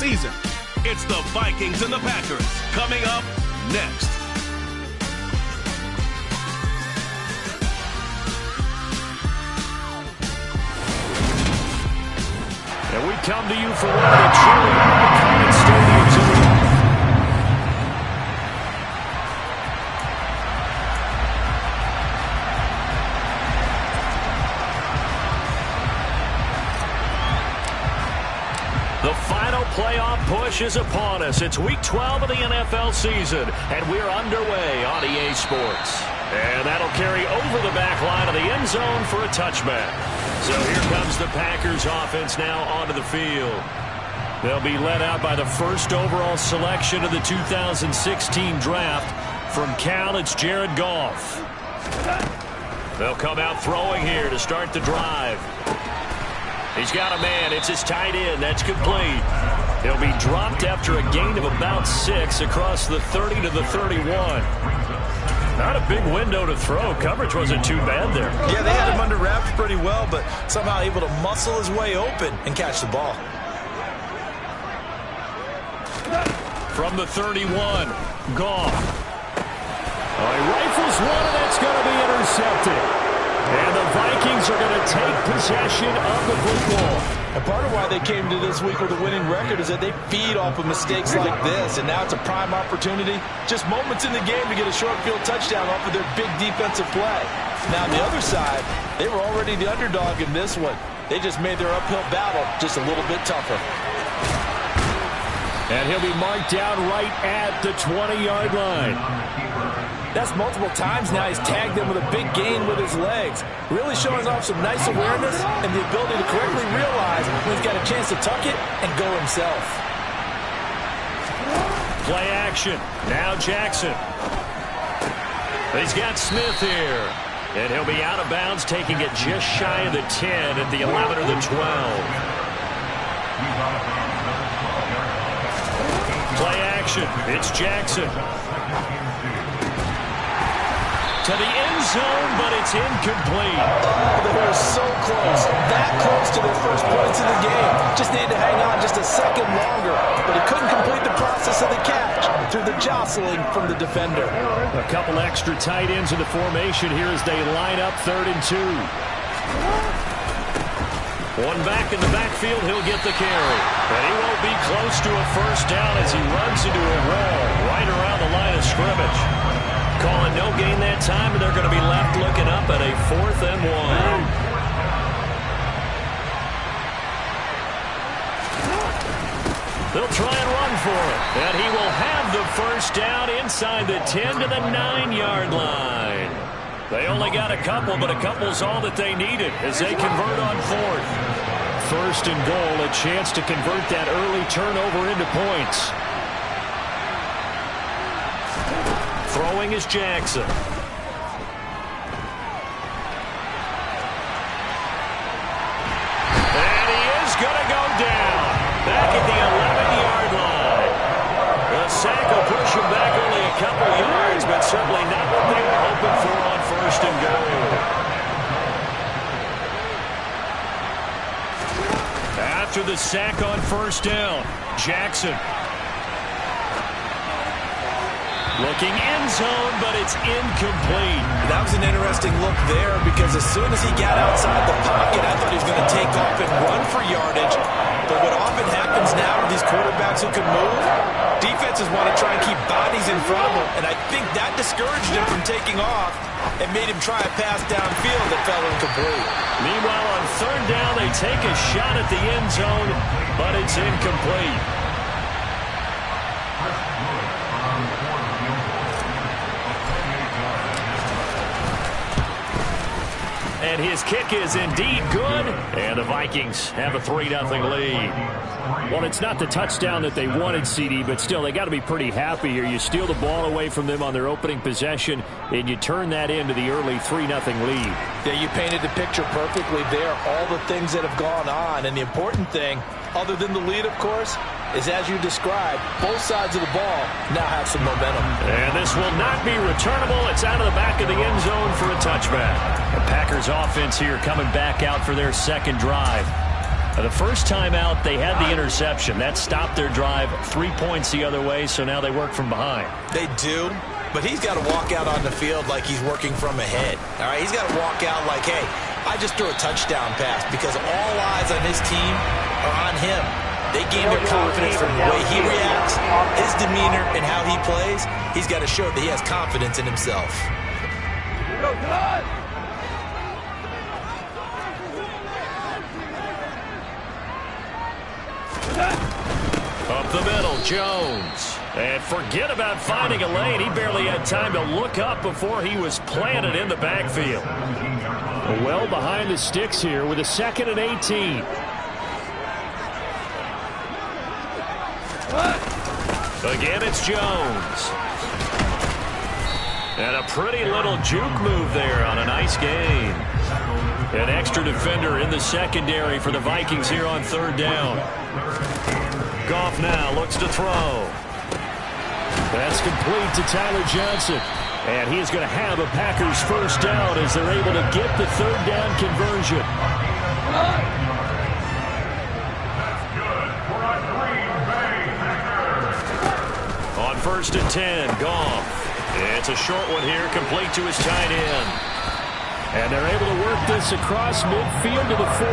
season. It's the Vikings and the Packers coming up next. And we come to you for one of the truly iconic stadiums in the world. The final playoff push is upon us. It's Week 12 of the NFL season, and we're underway on EA Sports. And that'll carry over the back line of the end zone for a touchback. So here comes the Packers offense now onto the field. They'll be led out by the first overall selection of the 2016 draft. From Cal, it's Jared Goff. They'll come out throwing here to start the drive. He's got a man. It's his tight end. That's complete. He'll be dropped after a gain of about 6 across the 30 to the 31. Not a big window to throw. Coverage wasn't too bad there. Yeah, they had him under wraps pretty well, but somehow able to muscle his way open and catch the ball. From the 31, Goff. He rifles one, and that's going to be intercepted. And the Vikings are going to take possession of the football. And part of why they came to this week with a winning record is that they feed off of mistakes like this. And now it's a prime opportunity. Just moments in the game to get a short field touchdown off of their big defensive play. Now on the other side, they were already the underdog in this one. They just made their uphill battle just a little bit tougher. And he'll be marked down right at the 20-yard line. That's multiple times now he's tagged them with a big gain with his legs. Really showing off some nice awareness and the ability to correctly realize when he's got a chance to tuck it and go himself. Play action. Now Jackson. He's got Smith here. And he'll be out of bounds, taking it just shy of the 10 at the 11 or the 12. Play action. It's Jackson. To the end zone, but it's incomplete. Oh, they were so close. That close to their first points in the game. Just needed to hang on just a second longer. But he couldn't complete the process of the catch through the jostling from the defender. A couple extra tight ends in the formation here as they line up 3rd and 2. One back in the backfield, he'll get the carry. But he won't be close to a first down as he runs into a wall right around the line of scrimmage. Calling no gain that time, and they're going to be left looking up at a 4th and 1. They'll try and run for it, and he will have the first down inside the 10 to the 9-yard line. They only got a couple, but a couple's all that they needed as they convert on 4th. 1st and goal, a chance to convert that early turnover into points. Throwing is Jackson. And he is going to go down. Back at the 11-yard line. The sack will push him back only a couple yards, but certainly not what they were hoping for on 1st and goal. After the sack on 1st down, Jackson. Looking end zone, but it's incomplete. That was an interesting look there because as soon as he got outside the pocket, I thought he was going to take off and run for yardage. But what often happens now with these quarterbacks who can move, defenses want to try and keep bodies in front of them. And I think that discouraged him from taking off and made him try a pass downfield that fell incomplete. Meanwhile, on 3rd down, they take a shot at the end zone, but it's incomplete. And his kick is indeed good, and the Vikings have a 3-0 lead. Well, it's not the touchdown that they wanted, CD, but still, they got to be pretty happy here. You steal the ball away from them on their opening possession, and you turn that into the early 3-0 lead. Yeah, you painted the picture perfectly there, all the things that have gone on. And the important thing, other than the lead, of course, is as you described, both sides of the ball now have some momentum. And this will not be returnable. It's out of the back of the end zone for a touchback. The Packers offense here coming back out for their second drive. The first time out, they had the interception. That stopped their drive 3 points the other way, so now they work from behind. They do, but he's got to walk out on the field like he's working from ahead. All right, he's got to walk out like, hey, I just threw a touchdown pass, because all eyes on his team are on him. They gain their confidence from the way he reacts, his demeanor, and how he plays. He's got to show that he has confidence in himself. Up the middle, Jones. And forget about finding a lane. He barely had time to look up before he was planted in the backfield. Well behind the sticks here with a 2nd and 18. Again, it's Jones. And a pretty little juke move there on a nice gain. An extra defender in the secondary for the Vikings here on 3rd down. Goff now looks to throw. That's complete to Tyler Johnson. And he's going to have a Packers 1st down as they're able to get the 3rd down conversion. On 1st and 10, Goff. It's a short one here, complete to his tight end. And they're able to work this across midfield to the 48.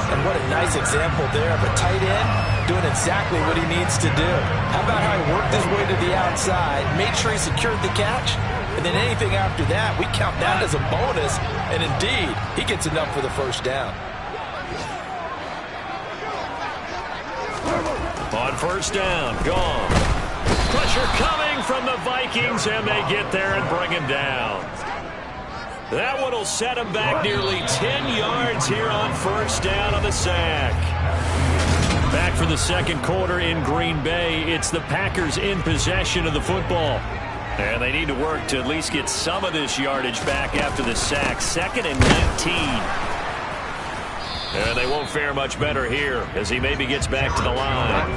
And what a nice example there of a tight end doing exactly what he needs to do. How about how he worked his way to the outside, made sure he secured the catch, and then anything after that, we count that as a bonus. And indeed, he gets enough for the 1st down. On 1st down, gone. Pressure coming from the Vikings, and they get there and bring him down. That one will set him back nearly 10 yards here on 1st down on the sack. Back for the 2nd quarter in Green Bay. It's the Packers in possession of the football. And they need to work to at least get some of this yardage back after the sack. 2nd and 19. And they won't fare much better here as he maybe gets back to the line.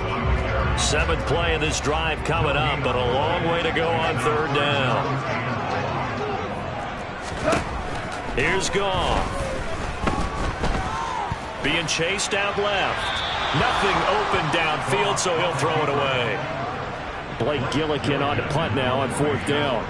7th play of this drive coming up, but a long way to go on 3rd down. Here's Goff. Being chased out left. Nothing open downfield, so he'll throw it away. Blake Gillikin on to punt now on 4th down.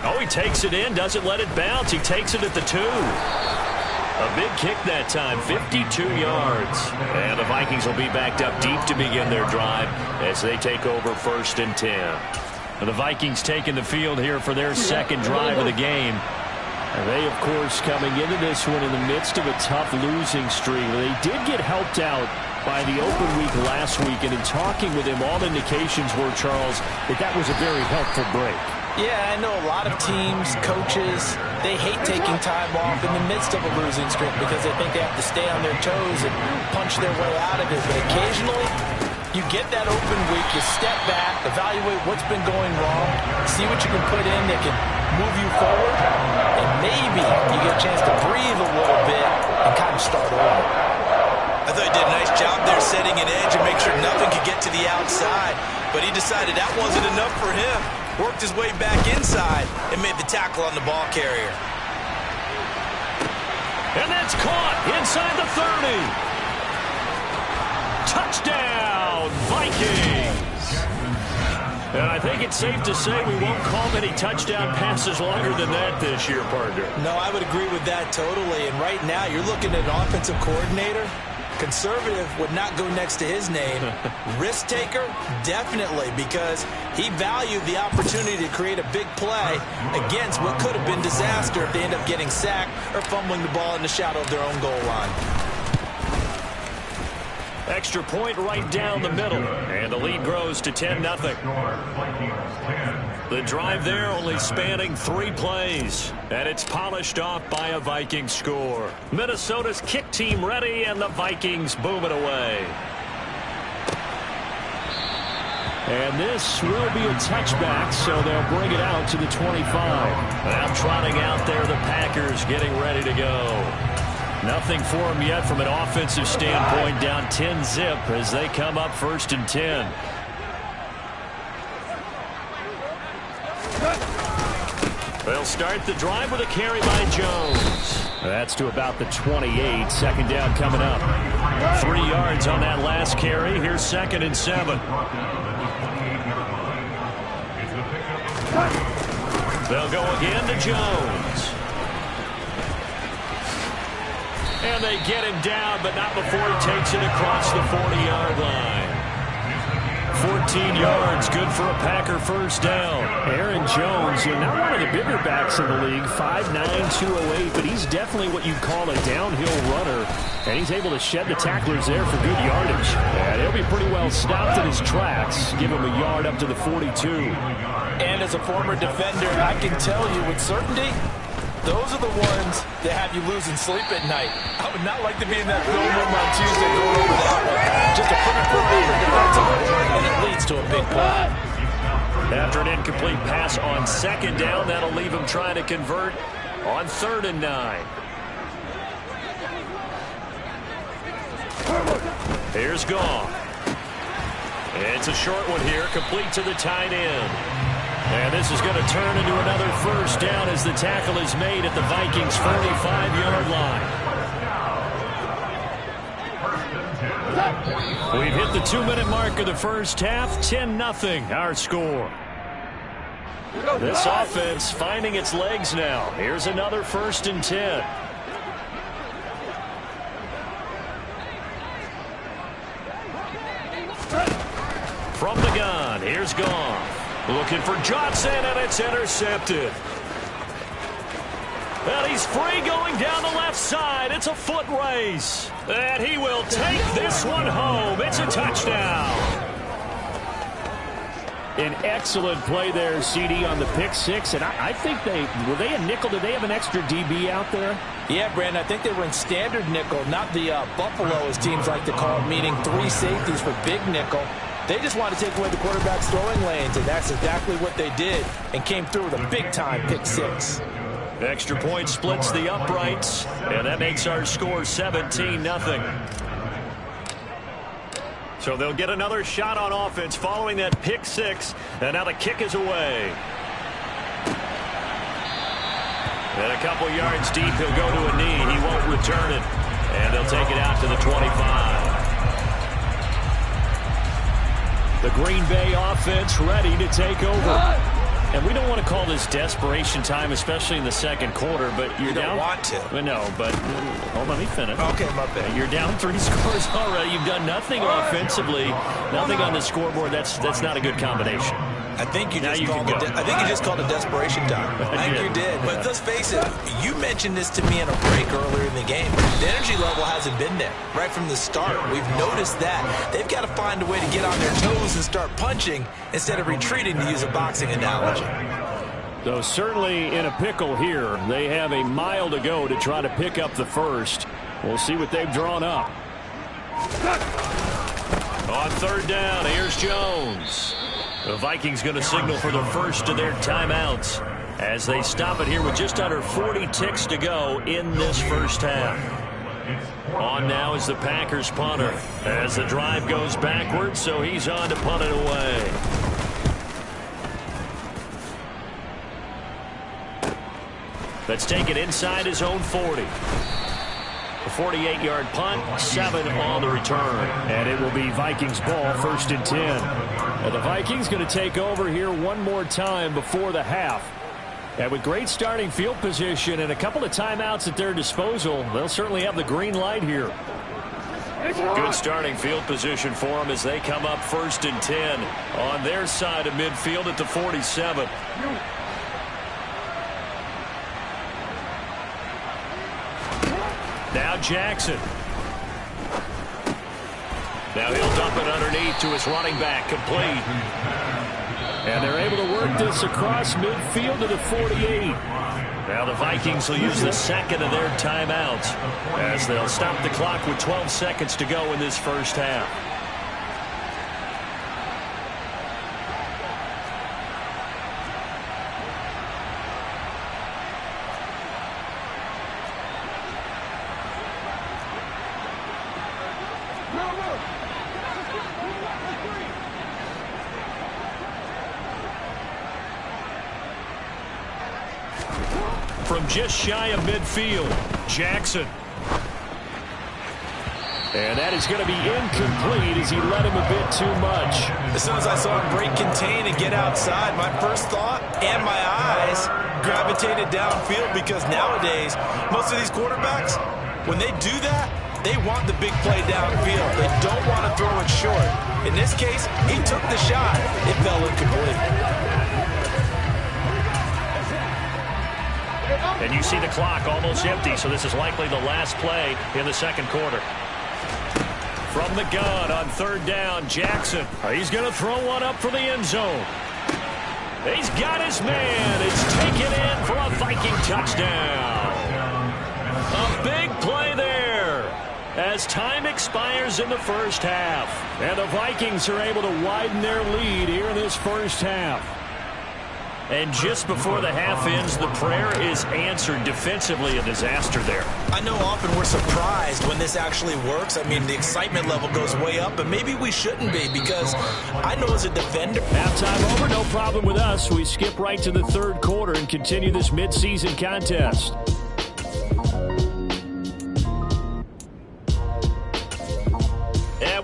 Oh, he takes it in, doesn't let it bounce. He takes it at the 2. A big kick that time, 52 yards. And the Vikings will be backed up deep to begin their drive as they take over 1st and 10. And the Vikings taking the field here for their 2nd drive of the game. And they, of course, coming into this one in the midst of a tough losing streak. They did get helped out by the open week last week. And in talking with him, all indications were, Charles, that was a very helpful break. Yeah, I know a lot of teams, coaches, they hate taking time off in the midst of a losing streak because they think they have to stay on their toes and punch their way out of it. But occasionally, you get that open week, you step back, evaluate what's been going wrong, see what you can put in that can move you forward, and maybe you get a chance to breathe a little bit and kind of start over. I thought he did a nice job there setting an edge and make sure nothing could get to the outside, but he decided that wasn't enough for him. Worked his way back inside and made the tackle on the ball carrier. And that's caught inside the 30. Touchdown, Vikings. And I think it's safe to say we won't call many touchdown passes longer than that this year, partner. No, I would agree with that totally. And right now, you're looking at an offensive coordinator. Conservative would not go next to his name. Risk taker, definitely, because he valued the opportunity to create a big play against what could have been disaster if they end up getting sacked or fumbling the ball in the shadow of their own goal line. Extra point right down the middle, and the lead grows to 10-0. The drive there only spanning 3 plays, and it's polished off by a Viking score. Minnesota's kick team ready, and the Vikings boom it away. And this will be a touchback, so they'll bring it out to the 25. Now trotting out there, the Packers getting ready to go. Nothing for them yet from an offensive standpoint, down 10-zip as they come up 1st and 10. start the drive with a carry by Jones. That's to about the 28. Second down coming up. 3 yards on that last carry. Here's 2nd and 7. They'll go again to Jones. And they get him down, but not before he takes it across the 40-yard line. 14 yards, good for a Packer first down. Aaron Jones, not one of the bigger backs in the league, 5'9", 208, but he's definitely what you'd call a downhill runner, and he's able to shed the tacklers there for good yardage. And he'll be pretty well stopped in his tracks. Give him a yard up to the 42. And as a former defender, I can tell you with certainty, those are the ones that have you losing sleep at night. I would not like to be in that film room on Tuesday going over that one. Just a pretty perimeter defensive, and it leads to a big play. After an incomplete pass on 2nd down, that'll leave him trying to convert on 3rd and 9. Here's Goff. It's a short one here, complete to the tight end. And this is going to turn into another first down as the tackle is made at the Vikings' 45-yard line. We've hit the 2-minute mark of the first half. 10-0 our score. This offense finding its legs now. Here's another 1st and 10. From the gun, here's Goff. Looking for Johnson, and it's intercepted. And he's free going down the left side. It's a foot race. And he will take this one home. It's a touchdown. An excellent play there, CD, on the pick six. And I think were they a nickel? Did they have an extra DB out there? Yeah, Brandon, I think they were in standard nickel, not the Buffalo, as teams like to call it, meaning 3 safeties for big nickel. They just want to take away the quarterback's throwing lanes, and that's exactly what they did, and came through with a big-time pick six. Extra point splits the uprights, and that makes our score 17-0. So they'll get another shot on offense following that pick six, and now the kick is away. And a couple yards deep, he'll go to a knee. He won't return it, and they'll take it out to the 25. The Green Bay offense ready to take over. And we don't want to call this desperation time, especially in the second quarter, but you're down. You don't want to. Well, no, but hold on, let me finish. Okay, my bad. You're down 3 scores already. You've done nothing offensively, nothing on the scoreboard. That's not a good combination. I think you just called it desperation time. I think you did. But let's face it, you mentioned this to me in a break earlier in the game. The energy level hasn't been there right from the start. We've noticed that. They've got to find a way to get on their toes and start punching instead of retreating, to use a boxing analogy. So certainly in a pickle here. They have a mile to go to try to pick up the first. We'll see what they've drawn up. On 3rd down, here's Jones. The Vikings going to signal for the first of their timeouts as they stop it here with just under 40 ticks to go in this first half. On now is the Packers punter as the drive goes backwards, so he's on to punt it away. Let's take it inside his own 40. A 48-yard punt, 7 on the return. And it will be Vikings ball, 1st and 10. And the Vikings going to take over here one more time before the half. And with great starting field position and a couple of timeouts at their disposal, they'll certainly have the green light here. Good starting field position for them as they come up 1st and 10 on their side of midfield at the 47. Now Jackson. Now he'll dump it underneath to his running back, complete. And they're able to work this across midfield to the 48. Now the Vikings will use the second of their timeouts as they'll stop the clock with 12 seconds to go in this first half. from just shy of midfield. Jackson. And that is going to be incomplete as he led him a bit too much. As soon as I saw him break contain and get outside, my first thought and my eyes gravitated downfield, because nowadays, most of these quarterbacks, when they do that, they want the big play downfield. They don't want to throw it short. In this case, he took the shot. It fell incomplete. And you see the clock almost empty, so this is likely the last play in the second quarter. From the gun on third down, Jackson. He's going to throw one up for the end zone. He's got his man. It's taken in for a Viking touchdown. A big play there as time expires in the first half. And the Vikings are able to widen their lead here in this first half. And just before the half ends, the prayer is answered. Defensively, a disaster there. I know often we're surprised when this actually works. I mean, the excitement level goes way up, but maybe we shouldn't be, because I know as a defender. Halftime over, no problem with us. We skip right to the third quarter and continue this midseason contest.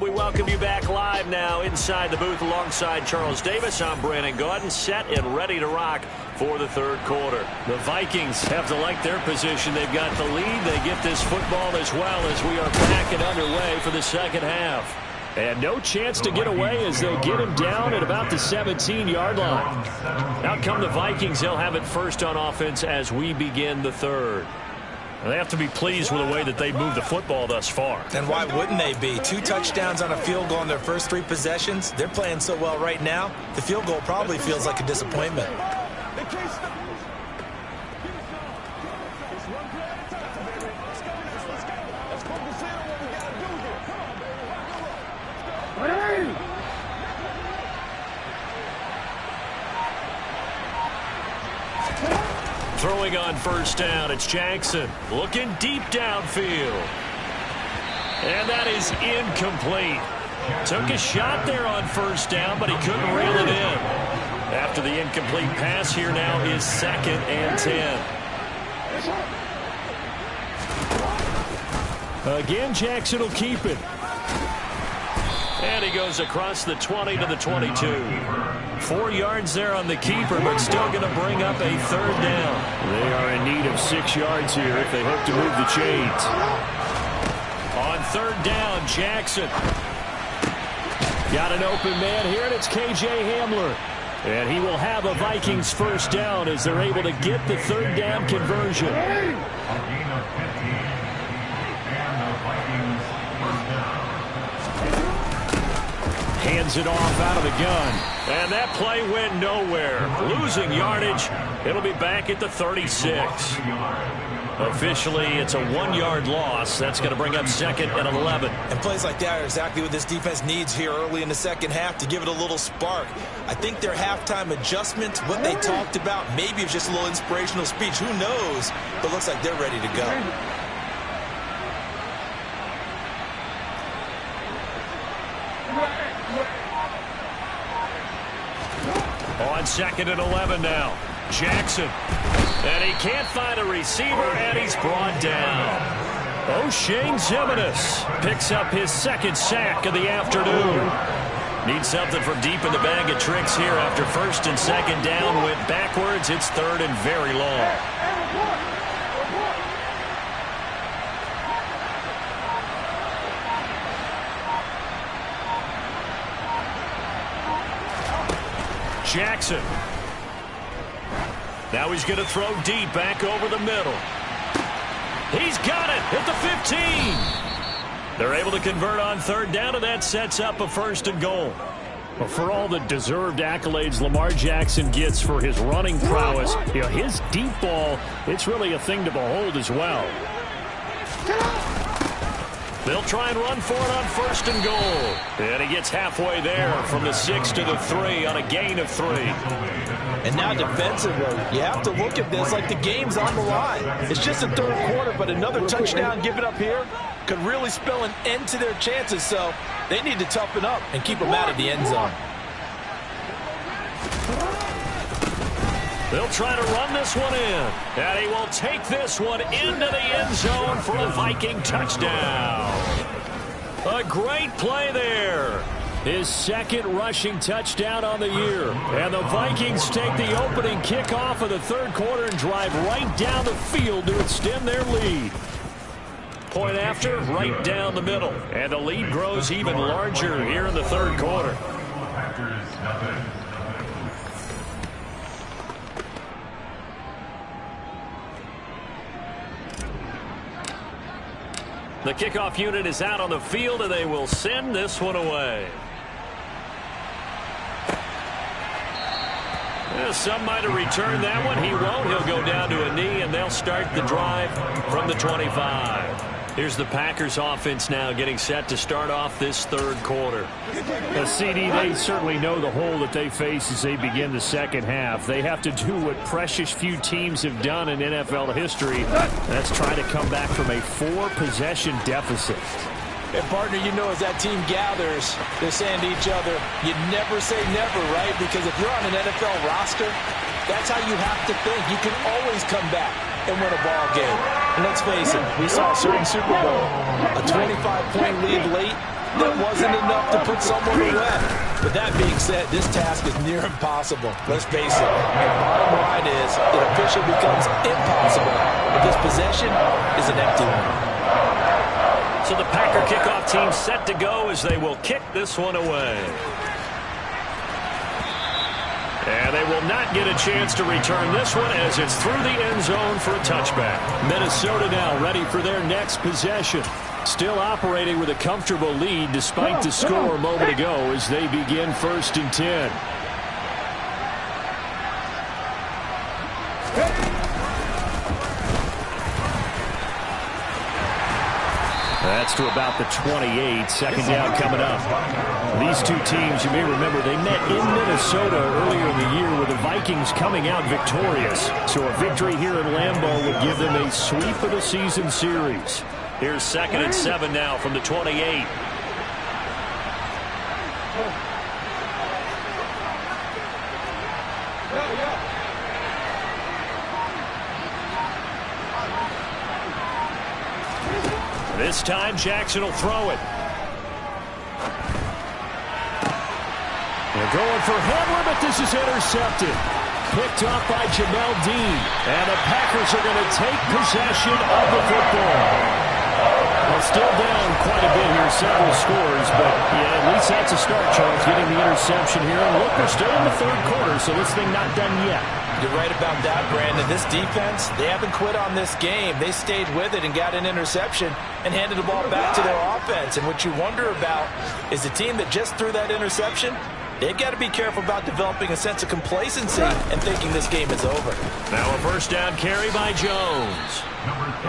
We welcome you back live now inside the booth alongside Charles Davis. I'm Brandon Gaudin, set and ready to rock for the third quarter. The Vikings have to like their position. They've got the lead. They get this football as well as we are back and underway for the second half. And no chance to get away as they'll get him down at about the 17-yard line. Out come the Vikings. They'll have it first on offense as we begin the third. They have to be pleased with the way that they moved the football thus far. And why wouldn't they be? 2 touchdowns on a field goal in their first 3 possessions. They're playing so well right now, the field goal probably feels like a disappointment. Throwing on first down, it's Jackson looking deep downfield. And that is incomplete. Took a shot there on first down, but he couldn't reel it in. After the incomplete pass, here now is 2nd and 10. Again, Jackson will keep it. And he goes across the 20 to the 22. 4 yards there on the keeper, but still going to bring up a third down. They are in need of 6 yards here if they hope to move the chains. On third down, Jackson. Got an open man here, and it's K.J. Hamler. And he will have a Vikings first down as they're able to get the third down conversion. Hands it off out of the gun. And that play went nowhere. Losing yardage. It'll be back at the 36. Officially, it's a 1-yard loss. That's going to bring up 2nd and 11. And plays like that are exactly what this defense needs here early in the second half to give it a little spark. I think their halftime adjustment, what they talked about, maybe it's just a little inspirational speech. Who knows? But looks like they're ready to go. On 2nd and 11 now. Jackson. And he can't find a receiver, and he's brought down. O'Shane Zimenez picks up his 2nd sack of the afternoon. Needs something from deep in the bag of tricks here after 1st and 2nd down. Went backwards. It's 3rd and very long. Jackson. Now he's going to throw deep back over the middle. He's got it at the 15. They're able to convert on third down, and that sets up a 1st and goal. Well, for all the deserved accolades Lamar Jackson gets for his running prowess, you know, his deep ball, it's really a thing to behold as well. They'll try and run for it on 1st and goal. And he gets halfway there from the 6 to the 3 on a gain of 3. And now defensively, you have to look at this like the game's on the line. It's just the 3rd quarter, but another touchdown given up here could really spell an end to their chances. So they need to toughen up and keep them out of the end zone. They'll try to run this one in. And he will take this one into the end zone for a Viking touchdown. A great play there. His second rushing touchdown on the year. And the Vikings take the opening kickoff of the third quarter and drive right down the field to extend their lead. Point after, right down the middle. And the lead grows even larger here in the third quarter. The kickoff unit is out on the field, and they will send this one away. Some might have returned that one. He won't. He'll go down to a knee, and they'll start the drive from the 25. Here's the Packers offense now getting set to start off this third quarter. CD, they certainly know the hole that they face as they begin the second half. They have to do what precious few teams have done in NFL history. That's try to come back from a 4-possession deficit. And, partner, you know, as that team gathers, they're saying to each other, you never say never, right? Because if you're on an NFL roster, that's how you have to think. You can always come back and win a ball game. And let's face it, we saw a certain Super Bowl, a 25-point lead late that wasn't enough to put someone away. But that being said, this task is near impossible. Let's face it. And bottom line is, it officially becomes impossible if this possession is an empty one. So the Packer kickoff team set to go as they will kick this one away. And they will not get a chance to return this one as it's through the end zone for a touchback. Minnesota now ready for their next possession. Still operating with a comfortable lead despite the score a moment ago as they begin 1st and 10. That's to about the 28. Second down coming up. These two teams, you may remember, they met in Minnesota earlier in the year with the Vikings coming out victorious. So a victory here in Lambeau would give them a sweep of the season series. Here's 2nd and 7 now from the 28. This time, Jackson will throw it. They're going for Hamler, but this is intercepted. Picked off by Jamel Dean. And the Packers are going to take possession of the football. Well, still down quite a bit here, several scores, but yeah, at least that's a start, Charles, getting the interception here. And look, we're still in the third quarter, so this thing not done yet. You're right about that, Brandon. This defense, they haven't quit on this game. They stayed with it and got an interception and handed the ball back to their offense. And what you wonder about is the team that just threw that interception, they've got to be careful about developing a sense of complacency and thinking this game is over. Now a first down carry by Jones.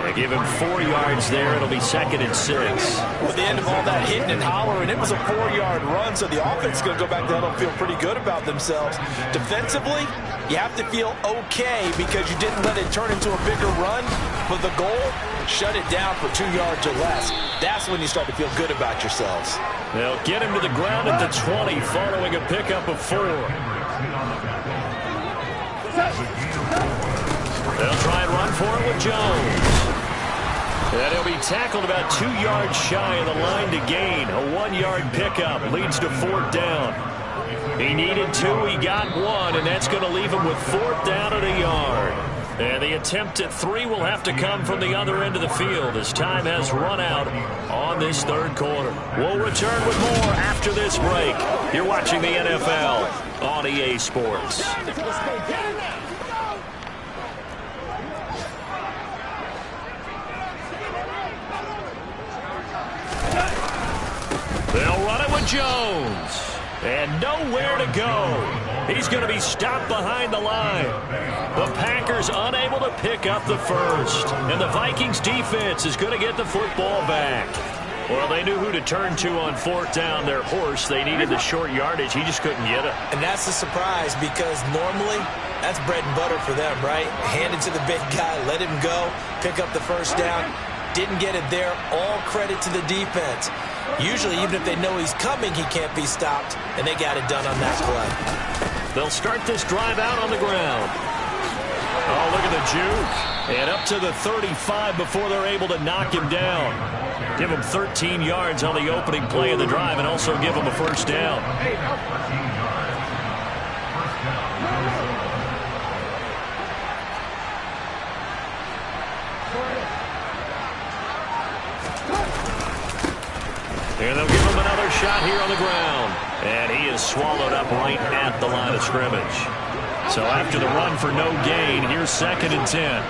They give him 4 yards there. It'll be 2nd and 6. With the end of all that hitting and hollering, it was a 4-yard run, so the offense is going to go back there and feel pretty good about themselves. Defensively, you have to feel okay because you didn't let it turn into a bigger run. But the goal, shut it down for 2 yards or less. That's when you start to feel good about yourselves. They'll get him to the ground at the 20 following a pickup of 4. They'll try and run for it with Jones. And he'll be tackled about 2 yards shy of the line to gain. A 1-yard pickup leads to 4th down. He needed 2, he got 1, and that's going to leave him with 4th down at a yard. And the attempt at 3 will have to come from the other end of the field as time has run out on this third quarter. We'll return with more after this break. You're watching the NFL on EA Sports. They'll run it with Jones. And nowhere to go. He's going to be stopped behind the line. The Packers unable to pick up the first. And the Vikings defense is going to get the football back. Well, they knew who to turn to on 4th down. Their horse, they needed the short yardage. He just couldn't get it. And that's the surprise because normally that's bread and butter for them, right? Hand it to the big guy, let him go, pick up the first down. Didn't get it there. All credit to the defense. Usually, even if they know he's coming, he can't be stopped, and they got it done on that play. They'll start this drive out on the ground. the juke. And up to the 35 before they're able to knock him down. Give him 13 yards on the opening play of the drive and also give him a first down. And they'll give him another shot here on the ground. And he is swallowed up right at the line of scrimmage. So after the run for no gain, here's 2nd and 10.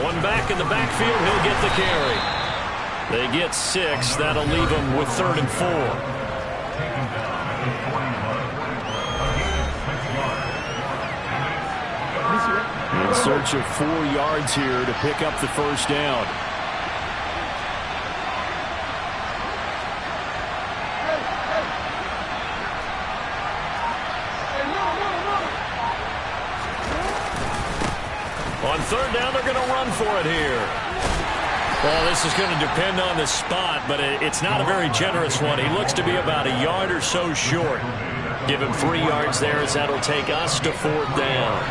One back in the backfield, he'll get the carry. They get 6. That'll leave them with 3rd and 4. In search of 4 yards here to pick up the first down. On 3rd down, they're going to run for it here. Well, this is going to depend on the spot, but it's not a very generous one. He looks to be about a yard or so short. Give him 3 yards there as that'll take us to 4th down.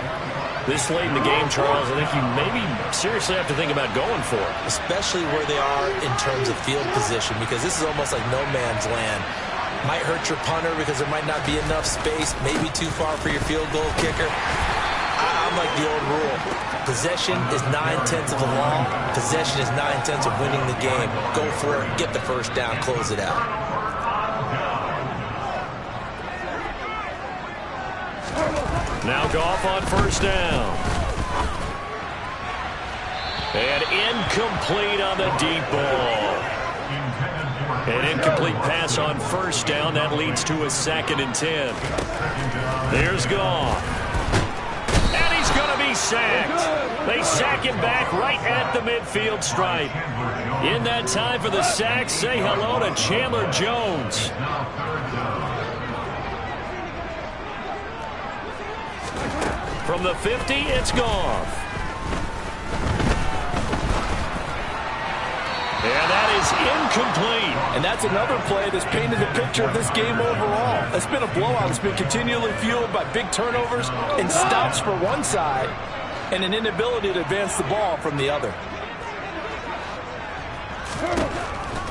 This late in the game, Charles, I think you maybe seriously have to think about going for it. Especially where they are in terms of field position, because this is almost like no man's land. Might hurt your punter because there might not be enough space, maybe too far for your field goal kicker. I'm like the old rule. Possession is 9/10 of the law. Possession is 9/10 of winning the game. Go for it. Get the first down. Close it out. Now Goff on 1st down. And incomplete on the deep ball. An incomplete pass on 1st down. That leads to a 2nd and 10. There's Goff. Going to be sacked. They sack him back right at the midfield stripe. In that time for the sack, say hello to Chandler Jones. From the 50, it's Goff. And that is incomplete. And that's another play that's painted the picture of this game overall. It's been a blowout. It's been continually fueled by big turnovers and stops for one side and an inability to advance the ball from the other.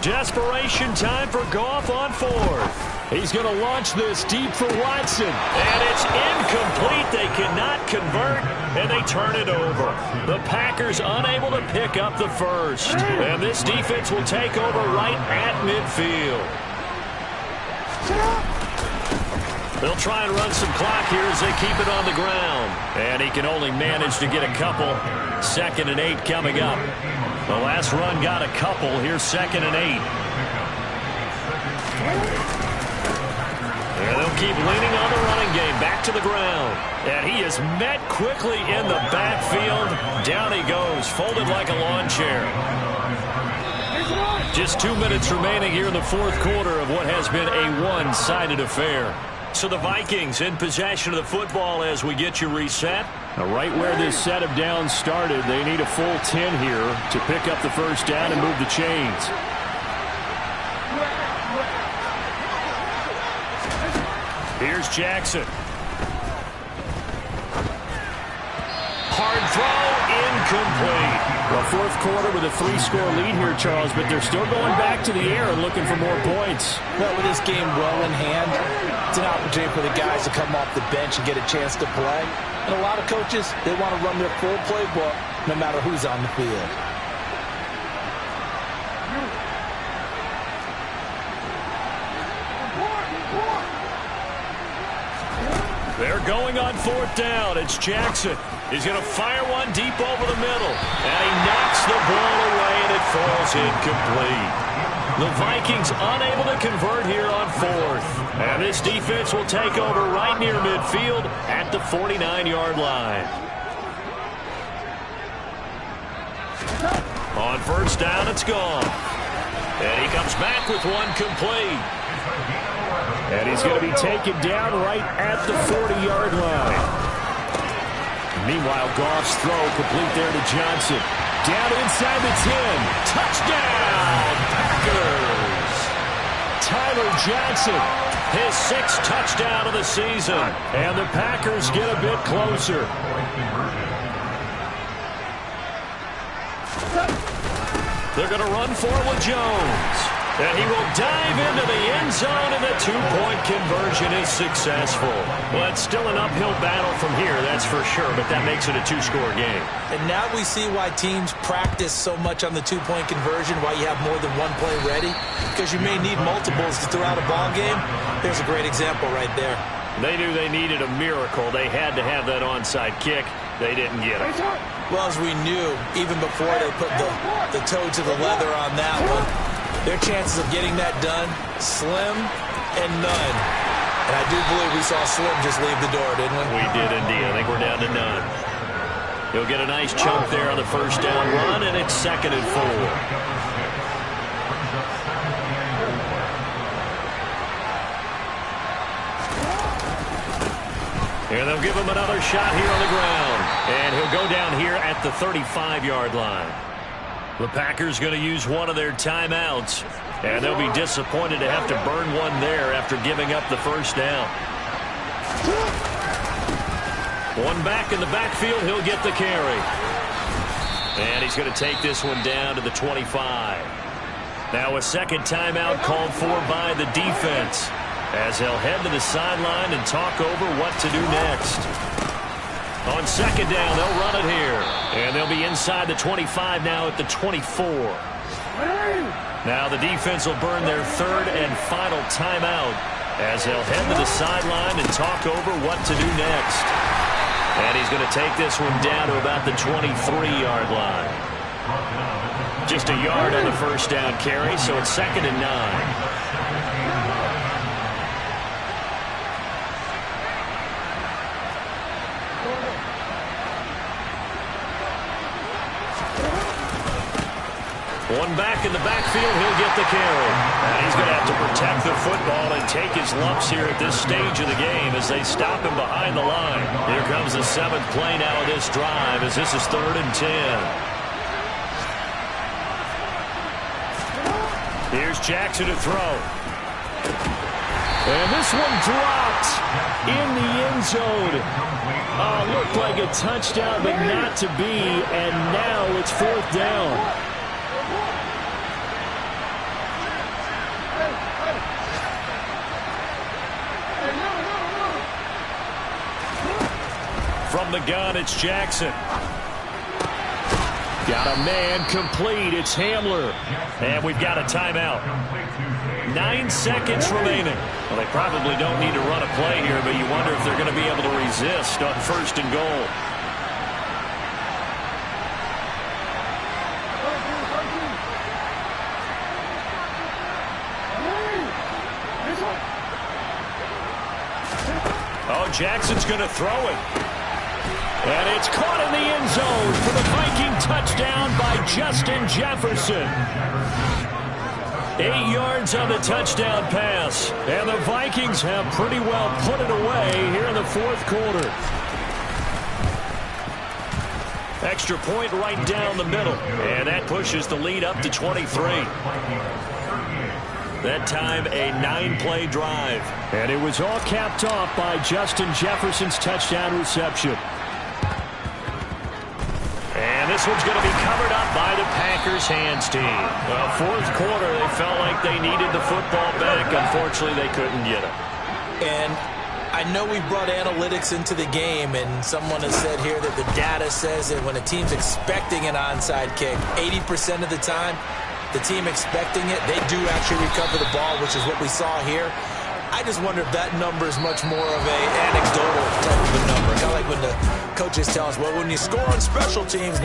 Desperation time for Goff on 4th. He's going to launch this deep for Watson. And it's incomplete. They cannot convert, and they turn it over. The Packers unable to pick up the first. And this defense will take over right at midfield. They'll try and run some clock here as they keep it on the ground. And he can only manage to get a couple. 2nd and 8 coming up. The last run got a couple. Here's 2nd and 8. And they'll keep leaning on the running game. Back to the ground. And he is met quickly in the backfield. Down he goes, folded like a lawn chair. Just 2 minutes remaining here in the 4th quarter of what has been a one-sided affair. So the Vikings in possession of the football as we get you reset. Now right where this set of downs started, they need a full 10 here to pick up the first down and move the chains. Here's Jackson. Hard throw, incomplete. Well, 4th quarter with a 3-score lead here, Charles, but they're still going back to the air and looking for more points. Well, with this game well in hand, it's an opportunity for the guys to come off the bench and get a chance to play. And a lot of coaches, they want to run their full playbook no matter who's on the field. They're going on 4th down. It's Jackson. He's going to fire one deep over the middle. And he knocks the ball away, and it falls incomplete. The Vikings unable to convert here on 4th. And this defense will take over right near midfield at the 49-yard line. On 1st down, it's gone. And he comes back with one complete. And he's going to be taken down right at the 40-yard line. Meanwhile, Goff's throw complete there to Johnson. Down inside the 10. Touchdown, Packers! Tyler Johnson. His 6th touchdown of the season. And the Packers get a bit closer. They're going to run forward Jones. And he will dive into the end zone, and the 2-point conversion is successful. Well, it's still an uphill battle from here, that's for sure, but that makes it a 2-score game. And now we see why teams practice so much on the 2-point conversion, why you have more than one play ready, because you may need multiples to throw out a ball game. There's a great example right there. They knew they needed a miracle. They had to have that onside kick. They didn't get it. Well, as we knew, even before they put the toe to the leather on that one, their chances of getting that done, slim and none. And I do believe we saw Slim just leave the door, didn't we? We did indeed. I think we're down to none. He'll get a nice chunk there on the first down run, and it's 2nd and 4. And they'll give him another shot here on the ground. And he'll go down here at the 35-yard line. The Packers going to use one of their timeouts. And they'll be disappointed to have to burn one there after giving up the first down. One back in the backfield. He'll get the carry. And he's going to take this one down to the 25. Now a second timeout called for by the defense, as they'll head to the sideline and talk over what to do next. On second down, they'll run it here. And they'll be inside the 25 now at the 24. Now the defense will burn their 3rd and final timeout, as they'll head to the sideline and talk over what to do next. And he's going to take this one down to about the 23-yard line. Just a yard on the first down carry, so it's 2nd and 9. One back in the backfield, he'll get the carry. And he's going to have to protect the football and take his lumps here at this stage of the game as they stop him behind the line. Here comes the 7th play now of this drive, as this is 3rd and 10. Here's Jackson to throw. And this one dropped in the end zone. Looked like a touchdown, but not to be. And now it's 4th down. From the gun, it's Jackson. Got a man complete. It's Hamler. And we've got a timeout. 9 seconds remaining. Well, they probably don't need to run a play here, but you wonder if they're going to be able to resist on 1st and goal. Oh, Jackson's going to throw it. And it's caught in the end zone for the Viking touchdown by Justin Jefferson. 8 yards on the touchdown pass. And the Vikings have pretty well put it away here in the 4th quarter. Extra point right down the middle. And that pushes the lead up to 23. That time, a 9-play drive. And it was all capped off by Justin Jefferson's touchdown reception. And this one's going to be covered up by the Packers hands team. Well, 4th quarter, they felt like they needed the football back. Unfortunately, they couldn't get it. And I know we brought analytics into the game, and someone has said here that the data says that when a team's expecting an onside kick, 80% of the time, the team expecting it, they do actually recover the ball, which is what we saw here. I just wonder if that number is much more of a anecdotal type of a number. Kind of like when the coaches tell us, well, when you score on special teams,